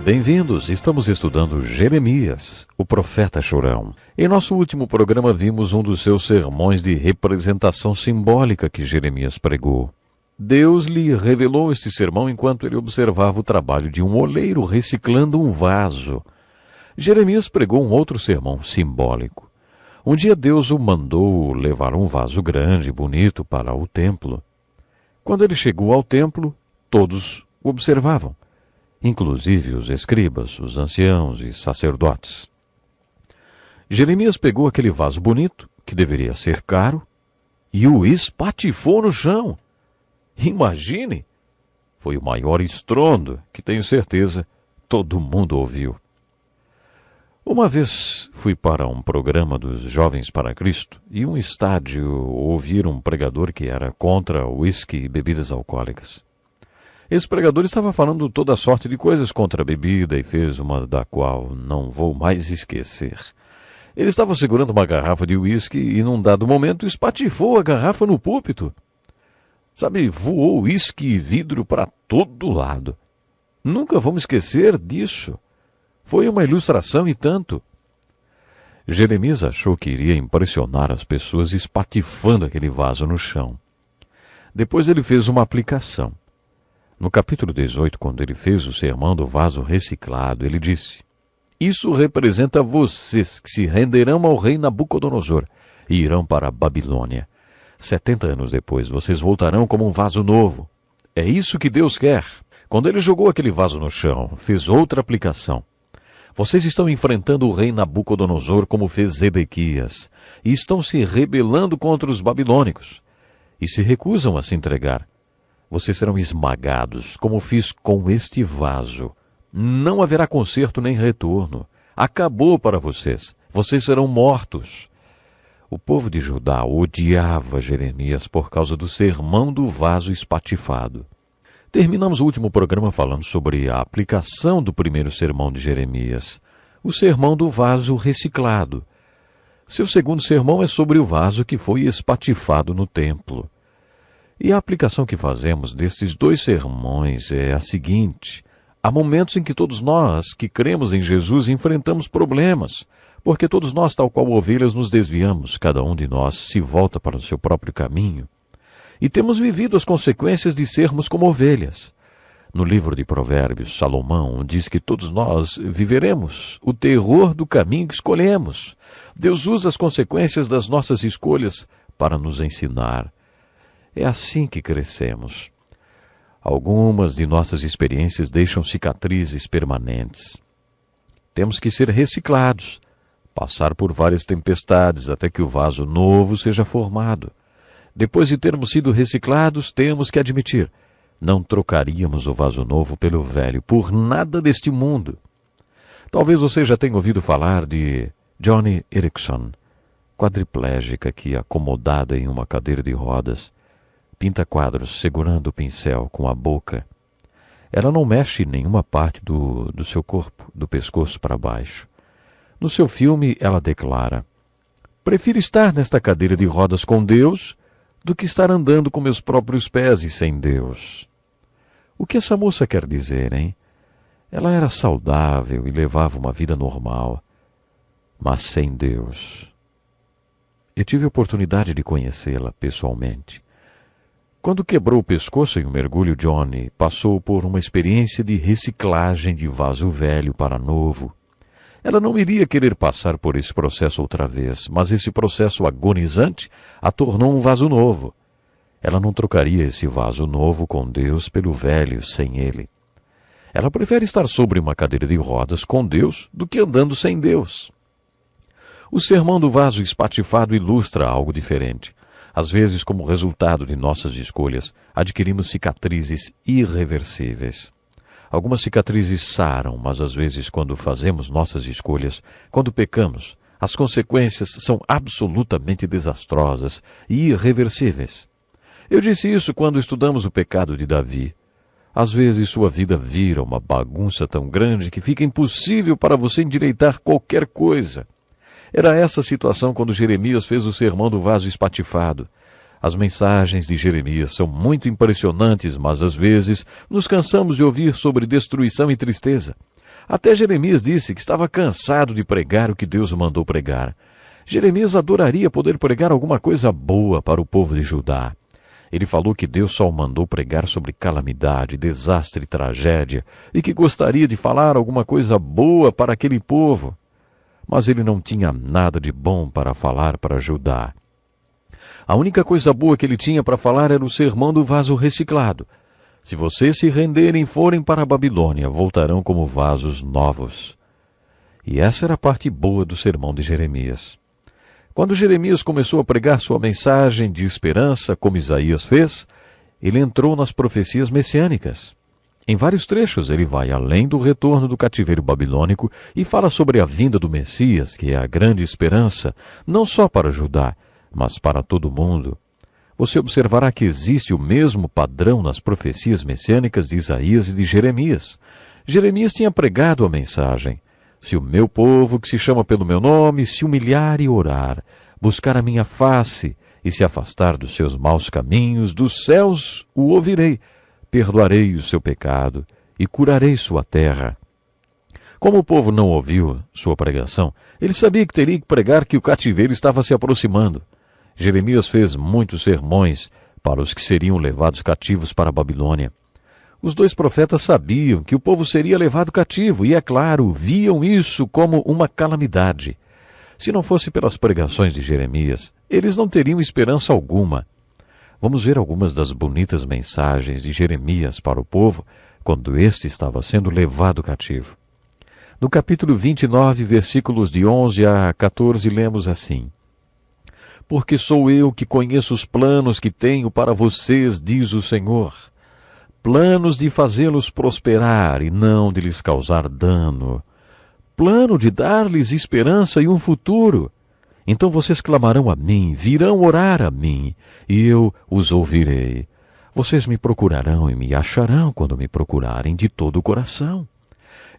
Bem-vindos, estamos estudando Jeremias, o profeta chorão. Em nosso último programa vimos um dos seus sermões de representação simbólica que Jeremias pregou. Deus lhe revelou este sermão enquanto ele observava o trabalho de um oleiro reciclando um vaso. Jeremias pregou um outro sermão simbólico. Um dia Deus o mandou levar um vaso grande e bonito para o templo. Quando ele chegou ao templo, todos o observavam, inclusive os escribas, os anciãos e sacerdotes. Jeremias pegou aquele vaso bonito, que deveria ser caro, e o espatifou no chão. Imagine! Foi o maior estrondo que, tenho certeza, todo mundo ouviu. Uma vez fui para um programa dos Jovens para Cristo e um estádio ouvir um pregador que era contra o uísque e bebidas alcoólicas. Esse pregador estava falando toda sorte de coisas contra a bebida e fez uma da qual não vou mais esquecer. Ele estava segurando uma garrafa de uísque e, num dado momento, espatifou a garrafa no púlpito. Sabe, voou uísque e vidro para todo lado. Nunca vamos esquecer disso. Foi uma ilustração e tanto. Jeremias achou que iria impressionar as pessoas espatifando aquele vaso no chão. Depois ele fez uma aplicação. No capítulo 18, quando ele fez o sermão do vaso reciclado, ele disse: "Isso representa vocês que se renderão ao rei Nabucodonosor e irão para a Babilônia. 70 anos depois, vocês voltarão como um vaso novo. É isso que Deus quer." Quando ele jogou aquele vaso no chão, fez outra aplicação. Vocês estão enfrentando o rei Nabucodonosor como fez Zedequias, e estão se rebelando contra os babilônicos, e se recusam a se entregar. Vocês serão esmagados, como fiz com este vaso. Não haverá conserto nem retorno. Acabou para vocês. Vocês serão mortos. O povo de Judá odiava Jeremias por causa do sermão do vaso espatifado. Terminamos o último programa falando sobre a aplicação do primeiro sermão de Jeremias, o sermão do vaso reciclado. Seu segundo sermão é sobre o vaso que foi espatifado no templo. E a aplicação que fazemos destes dois sermões é a seguinte: há momentos em que todos nós que cremos em Jesus enfrentamos problemas, porque todos nós, tal qual ovelhas, nos desviamos, cada um de nós se volta para o seu próprio caminho. E temos vivido as consequências de sermos como ovelhas. No livro de Provérbios, Salomão diz que todos nós viveremos o terror do caminho que escolhemos. Deus usa as consequências das nossas escolhas para nos ensinar. É assim que crescemos. Algumas de nossas experiências deixam cicatrizes permanentes. Temos que ser reciclados, passar por várias tempestades até que o vaso novo seja formado. Depois de termos sido reciclados, temos que admitir: não trocaríamos o vaso novo pelo velho por nada deste mundo. Talvez você já tenha ouvido falar de Joni Eareckson, quadriplégica que, acomodada em uma cadeira de rodas, pinta quadros segurando o pincel com a boca. Ela não mexe em nenhuma parte do seu corpo, do pescoço para baixo. No seu filme, ela declara: "Prefiro estar nesta cadeira de rodas com Deus do que estar andando com meus próprios pés e sem Deus." O que essa moça quer dizer, hein? Ela era saudável e levava uma vida normal, mas sem Deus. Eu tive a oportunidade de conhecê-la pessoalmente. Quando quebrou o pescoço em um mergulho, Johnny passou por uma experiência de reciclagem de vaso velho para novo. Ela não iria querer passar por esse processo outra vez, mas esse processo agonizante a tornou um vaso novo. Ela não trocaria esse vaso novo com Deus pelo velho sem Ele. Ela prefere estar sobre uma cadeira de rodas com Deus do que andando sem Deus. O sermão do vaso espatifado ilustra algo diferente. Às vezes, como resultado de nossas escolhas, adquirimos cicatrizes irreversíveis. Algumas cicatrizes saram, mas às vezes, quando fazemos nossas escolhas, quando pecamos, as consequências são absolutamente desastrosas e irreversíveis. Eu disse isso quando estudamos o pecado de Davi. Às vezes sua vida vira uma bagunça tão grande que fica impossível para você endireitar qualquer coisa. Era essa a situação quando Jeremias fez o sermão do vaso espatifado. As mensagens de Jeremias são muito impressionantes, mas às vezes nos cansamos de ouvir sobre destruição e tristeza. Até Jeremias disse que estava cansado de pregar o que Deus o mandou pregar. Jeremias adoraria poder pregar alguma coisa boa para o povo de Judá. Ele falou que Deus só o mandou pregar sobre calamidade, desastre e tragédia, e que gostaria de falar alguma coisa boa para aquele povo. Mas ele não tinha nada de bom para falar para Judá. A única coisa boa que ele tinha para falar era o sermão do vaso reciclado. Se vocês se renderem e forem para a Babilônia, voltarão como vasos novos. E essa era a parte boa do sermão de Jeremias. Quando Jeremias começou a pregar sua mensagem de esperança, como Isaías fez, ele entrou nas profecias messiânicas. Em vários trechos ele vai além do retorno do cativeiro babilônico e fala sobre a vinda do Messias, que é a grande esperança, não só para Judá, mas para todo o mundo. Você observará que existe o mesmo padrão nas profecias messiânicas de Isaías e de Jeremias. Jeremias tinha pregado a mensagem: se o meu povo, que se chama pelo meu nome, se humilhar e orar, buscar a minha face e se afastar dos seus maus caminhos, dos céus o ouvirei, perdoarei o seu pecado e curarei sua terra. Como o povo não ouviu sua pregação, ele sabia que teria que pregar que o cativeiro estava se aproximando. Jeremias fez muitos sermões para os que seriam levados cativos para a Babilônia. Os dois profetas sabiam que o povo seria levado cativo e, é claro, viam isso como uma calamidade. Se não fosse pelas pregações de Jeremias, eles não teriam esperança alguma. Vamos ver algumas das bonitas mensagens de Jeremias para o povo quando este estava sendo levado cativo. No capítulo 29, versículos de 11 a 14, lemos assim: Porque sou eu que conheço os planos que tenho para vocês, diz o Senhor. Planos de fazê-los prosperar e não de lhes causar dano. Plano de dar-lhes esperança e um futuro. Então vocês clamarão a mim, virão orar a mim, e eu os ouvirei. Vocês me procurarão e me acharão quando me procurarem de todo o coração.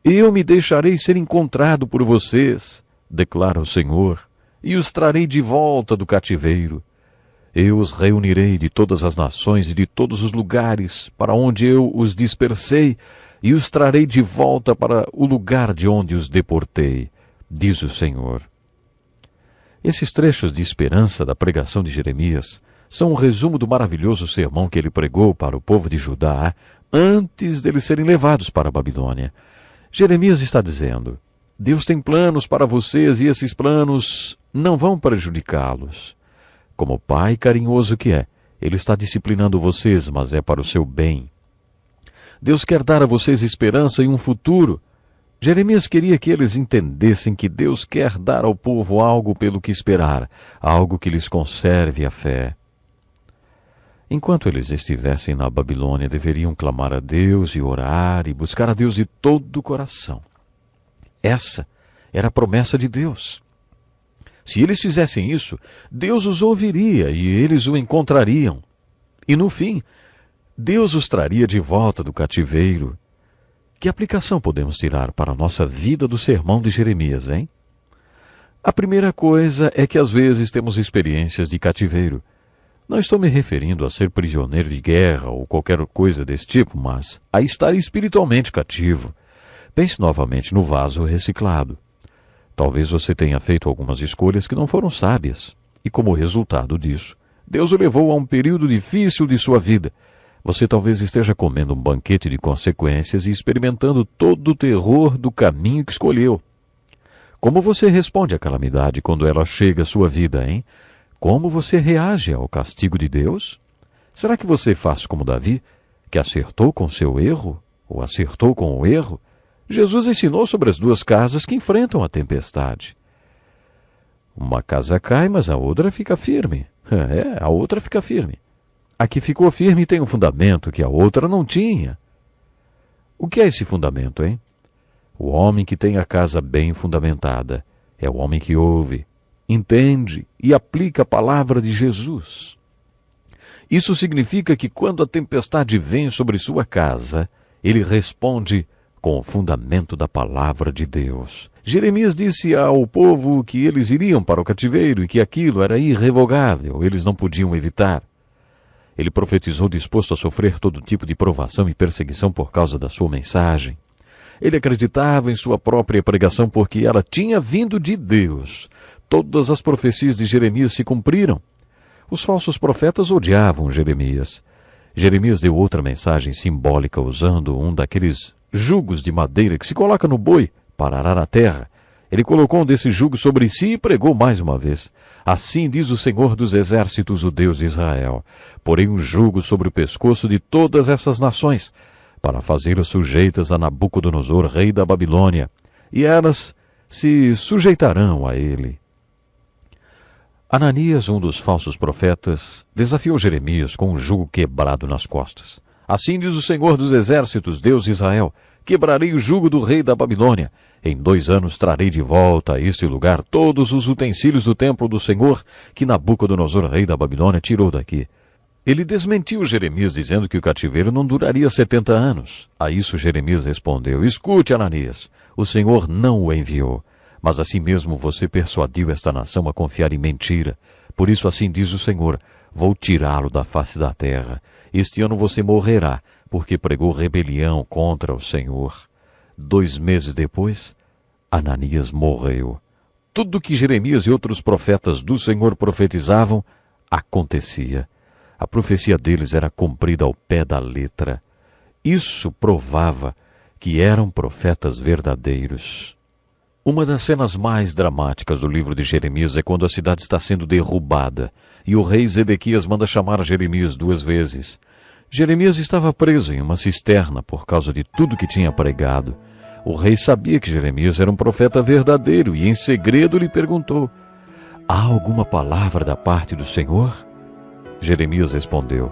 Eu me deixarei ser encontrado por vocês, declara o Senhor, e os trarei de volta do cativeiro. Eu os reunirei de todas as nações e de todos os lugares para onde eu os dispersei, e os trarei de volta para o lugar de onde os deportei, diz o Senhor. Esses trechos de esperança da pregação de Jeremias são um resumo do maravilhoso sermão que ele pregou para o povo de Judá antes deles serem levados para a Babilônia. Jeremias está dizendo: Deus tem planos para vocês e esses planos não vão prejudicá-los. Como pai carinhoso que é, ele está disciplinando vocês, mas é para o seu bem. Deus quer dar a vocês esperança e um futuro. Jeremias queria que eles entendessem que Deus quer dar ao povo algo pelo que esperar, algo que lhes conserve a fé. Enquanto eles estivessem na Babilônia, deveriam clamar a Deus e orar e buscar a Deus de todo o coração. Essa era a promessa de Deus. Se eles fizessem isso, Deus os ouviria e eles o encontrariam. E no fim, Deus os traria de volta do cativeiro. Que aplicação podemos tirar para a nossa vida do sermão de Jeremias, hein? A primeira coisa é que às vezes temos experiências de cativeiro. Não estou me referindo a ser prisioneiro de guerra ou qualquer coisa desse tipo, mas a estar espiritualmente cativo. Pense novamente no vaso reciclado. Talvez você tenha feito algumas escolhas que não foram sábias, e como resultado disso, Deus o levou a um período difícil de sua vida. Você talvez esteja comendo um banquete de consequências e experimentando todo o terror do caminho que escolheu. Como você responde à calamidade quando ela chega à sua vida, hein? Como você reage ao castigo de Deus? Será que você faz como Davi, que acertou com seu erro, ou acertou com o erro? Jesus ensinou sobre as duas casas que enfrentam a tempestade. Uma casa cai, mas a outra fica firme. A outra fica firme. A que ficou firme tem um fundamento que a outra não tinha. O que é esse fundamento, hein? O homem que tem a casa bem fundamentada é o homem que ouve, entende e aplica a palavra de Jesus. Isso significa que quando a tempestade vem sobre sua casa, ele responde com o fundamento da palavra de Deus. Jeremias disse ao povo que eles iriam para o cativeiro e que aquilo era irrevogável, eles não podiam evitar. Ele profetizou disposto a sofrer todo tipo de provação e perseguição por causa da sua mensagem. Ele acreditava em sua própria pregação porque ela tinha vindo de Deus. Todas as profecias de Jeremias se cumpriram. Os falsos profetas odiavam Jeremias. Jeremias deu outra mensagem simbólica usando um daqueles jugos de madeira que se coloca no boi para arar a terra. Ele colocou um desses jugos sobre si e pregou mais uma vez. Assim diz o Senhor dos Exércitos, o Deus de Israel: porém um jugo sobre o pescoço de todas essas nações, para fazê-las sujeitas a Nabucodonosor, rei da Babilônia, e elas se sujeitarão a ele. Ananias, um dos falsos profetas, desafiou Jeremias com um jugo quebrado nas costas. Assim diz o Senhor dos Exércitos, Deus de Israel: quebrarei o jugo do rei da Babilônia. Em 2 anos trarei de volta a este lugar todos os utensílios do templo do Senhor que Nabucodonosor, rei da Babilônia, tirou daqui. Ele desmentiu Jeremias, dizendo que o cativeiro não duraria 70 anos. A isso Jeremias respondeu: escute, Ananias, o Senhor não o enviou. Mas assim mesmo você persuadiu esta nação a confiar em mentira. Por isso assim diz o Senhor: vou tirá-lo da face da terra. Este ano você morrerá, porque pregou rebelião contra o Senhor. 2 meses depois, Ananias morreu. Tudo que Jeremias e outros profetas do Senhor profetizavam acontecia. A profecia deles era cumprida ao pé da letra. Isso provava que eram profetas verdadeiros. Uma das cenas mais dramáticas do livro de Jeremias é quando a cidade está sendo derrubada e o rei Zedequias manda chamar Jeremias 2 vezes. Jeremias estava preso em uma cisterna por causa de tudo que tinha pregado. O rei sabia que Jeremias era um profeta verdadeiro e em segredo lhe perguntou: há alguma palavra da parte do Senhor? Jeremias respondeu: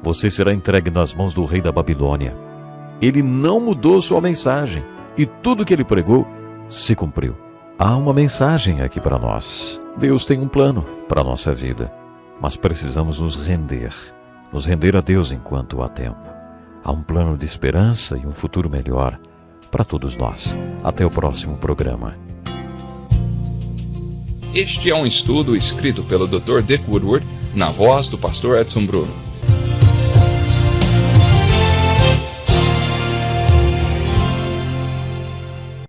você será entregue nas mãos do rei da Babilônia. Ele não mudou sua mensagem e tudo que ele pregou se cumpriu. Há uma mensagem aqui para nós. Deus tem um plano para a nossa vida, mas precisamos nos render a Deus enquanto há tempo. Há um plano de esperança e um futuro melhor para todos nós. Até o próximo programa. Este é um estudo escrito pelo Dr. Dick Woodward, na voz do pastor Edson Bruno.